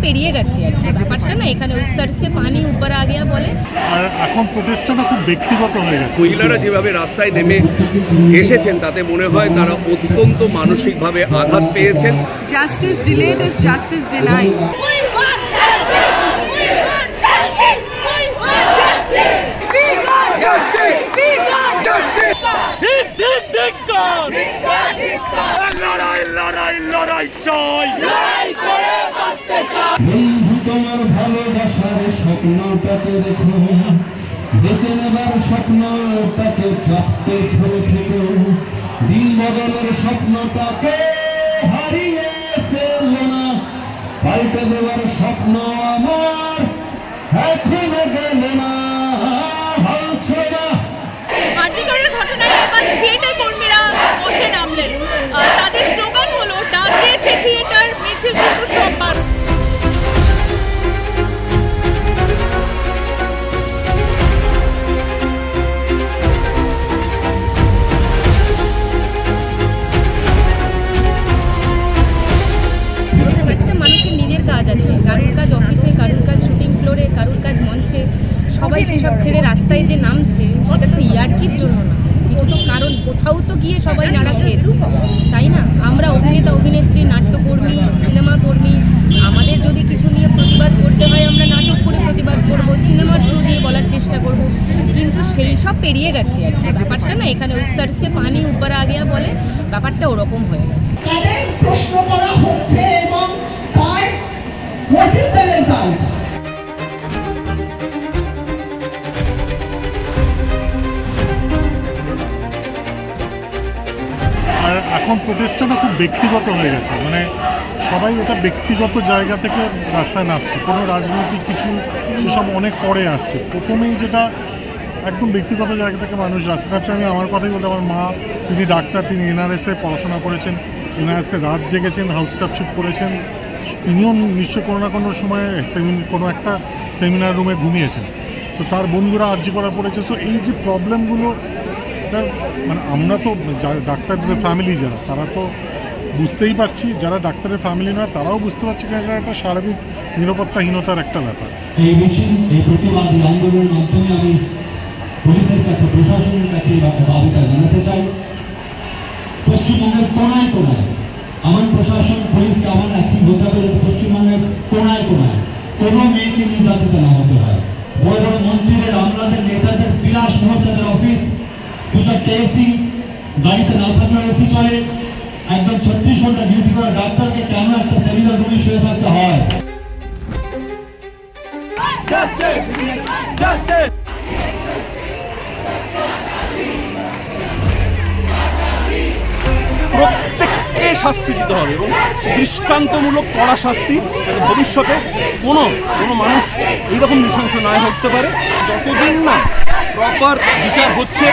পেরিয়ে গেছে আর কি ব্যাপারটা না। এখানে উৎসার সে পানি উপর আ গিয়া বলে। আর এখন প্রোটেস্টটা খুব ব্যক্তিগত হয়ে গেছে। মহিলারা যেভাবে রাস্তায় নেমে এসেছেন তাতে মনে হয় তারা অত্যন্ত মানসিকভাবে আঘাত পেয়েছেন। Justice delayed is justice denied. তোমার ভালোবাসার স্বপ্নটাকে রেখো, বেঁচে নেবার স্বপ্নটাকে চাপতে খেলে খেলো, দিন বদলের স্বপ্নটাকে হারিয়ে ফেললো না, পাল্টে দেওয়ার স্বপ্ন আমার এখনো গেল না, হচ্ছে না। আর্জিকরের ঘটনায় এবার থিয়েটার কর্মীরা পথে নামলেন। তাদের স্লোগান হলো ডাক দিয়েছে থিয়েটার, মিছিল কিন্তু সোমবার। মানুষের নিজের কাজ আছে, কারোর কাজ অফিসে, কারোর কাজ শুটিং ফ্লোরে, কারোর কাজ মঞ্চে, সবাই সেসব ছেড়ে রাস্তায় যে নামছে সেটা তো ইয়ার্কির জন্য না, কিছু তো কারণ, কোথাও তো গিয়ে সবাই নাড়া খেয়েছে, তাই না? আমরা অভিনেতা অভিনেত্রী, নাট্যকর্মী, সিনেমা কর্মী, আমাদের যদি কিছু নিয়ে প্রতিবাদ করতে হয় আমরা নাটক করে প্রতিবাদ করব, সিনেমার থ্রু দিয়ে বলার চেষ্টা করব, কিন্তু সেই সব পেরিয়ে গেছে আর কি ব্যাপারটা না। এখানে উৎসার সে পানি উপর আ গিয়া বলে, ব্যাপারটা ওরকম হয়ে গেছে। প্রশ্ন করা হচ্ছে এবং তার হোয়াট ইজ দ্য রেজাল্ট? আর এখন প্রোটেস্টটা খুব ব্যক্তিগত হয়ে গেছে, মানে সবাই এটা ব্যক্তিগত জায়গা থেকে রাস্তায় নামছে, কোনো রাজনৈতিক কিছু সেসব অনেক পরে আসছে। প্রথমেই যেটা একদম ব্যক্তিগত জায়গা থেকে মানুষ রাস্তায় নামছে। আমি আমার কথাই বলতে, আমার মা, তিনি ডাক্তার, তিনি এনআরএসে পড়াশোনা করেছেন, এনআরএসে রাত জেগেছেন, হাউস স্টাফশিপ করেছেন, তিনিও নিশ্চয়ই কোনো না কোনো সময় কোনো একটা সেমিনার রুমে ঘুমিয়েছেন। তো তার বন্ধুরা আর্জি করা পড়েছে। সো এই যে প্রবলেমগুলো, মানে আমরা তো ডাক্তারদের ফ্যামিলি যারা, তারা তো বুঝতেই পারছি, যারা ডাক্তারের ফ্যামিলি না তারাও বুঝতে পারছি যে এটা একটা সার্বিক নিরাপত্তাহীনতার একটা ব্যাপার। এই মিছিল, এই প্রতিবাদী আন্দোলনের মাধ্যমে আমি পুলিশের কাছে, প্রশাসনের কাছে দাবিটা জানাতে চাই। পশ্চিমবঙ্গের কোনায় কোনায় আমার প্রশাসন, পুলিশকে আমার অ্যাক্টিভ হতে হবে, যাতে পশ্চিমবঙ্গের কোনায় কোনায় কোনো মেয়েকে নির্যাতিত না হতে হয়। বড় বড় মন্ত্রীদের, আমলাদের, নেতাদের বিলাস মহতাদের অফিস, 2-4টে এসি, গাড়িতে না থাকলেও এসি চলে, একদম 36 ঘন্টা ডিউটি করা ডাক্তারকে কেন একটা সেমিনার রুমে শুয়ে থাকতে হয়? প্রত্যেককে শাস্তি দিতে হবে এবং দৃষ্টান্তমূলক কড়া শাস্তি, ভবিষ্যতে কোনো মানুষ এইরকম নৃশংস না হতে পারে। যতদিন না প্রপার বিচার হচ্ছে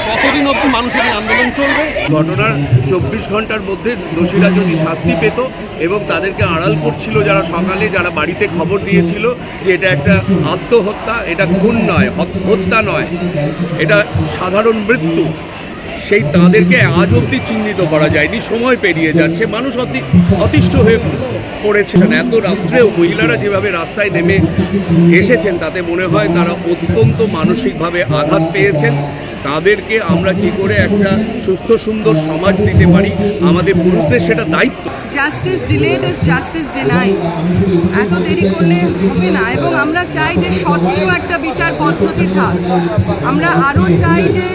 ততদিন অবধি মানুষের এই আন্দোলন চলবে। ঘটনার 24 ঘন্টার মধ্যে দোষীরা যদি শাস্তি পেত এবং তাদেরকে আড়াল করছিল যারা সকালে, যারা বাড়িতে খবর দিয়েছিল যে এটা একটা আত্মহত্যা, এটা খুন নয়, হত্যা নয়, এটা সাধারণ মৃত্যু, সেই তাদেরকে আজ অবধি চিহ্নিত করা যায়নি। সময় পেরিয়ে যাচ্ছে, মানুষ অতিষ্ঠ হয়ে পড়েছে। এত রাত্রেও মহিলারা যেভাবে রাস্তায় নেমে এসেছেন তাতে মনে হয় তারা অত্যন্ত মানসিকভাবে আঘাত পেয়েছেন। তাদেরকে আমরা কি করে একটা সুস্থ সুন্দর সমাজ দিতে পারি, আমাদের পুরুষদের সেটা দায়িত্ব। Justice delayed is justice denied. এত দেরি করলে হবে না এবং আমরা চাই যে স্বচ্ছ একটা বিচার পদ্ধতি থাক। আমরা আরও চাই যে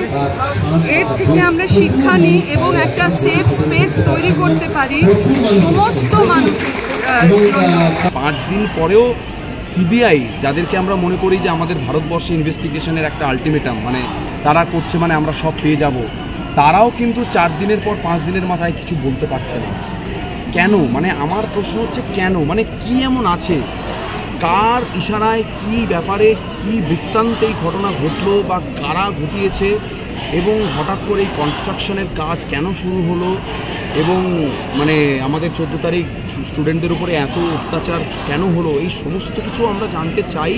এর থেকে আমরা শিক্ষা নিই এবং একটা সেফ স্পেস তৈরি করতে পারি সমস্ত মানুষ। 5 দিন পরেও সিবিআই, যাদেরকে আমরা মনে করি যে আমাদের ভারতবর্ষে ইনভেস্টিগেশনের একটা আলটিমেটাম, মানে তারা করছে, মানে আমরা সব পেয়ে যাব, তারাও কিন্তু 4 দিনের পর 5 দিনের মাথায় কিছু বলতে পারছে না। কেন? মানে আমার প্রশ্ন হচ্ছে কেন, মানে কি এমন আছে, কার ইশারায়, কি ব্যাপারে, কি বৃত্তান্তে এই ঘটনা ঘটলো বা কারা ঘটিয়েছে, এবং হঠাৎ করে এই কনস্ট্রাকশনের কাজ কেন শুরু হলো, এবং মানে আমাদের 14 তারিখ স্টুডেন্টদের উপরে এত অত্যাচার কেন হলো, এই সমস্ত কিছু আমরা জানতে চাই।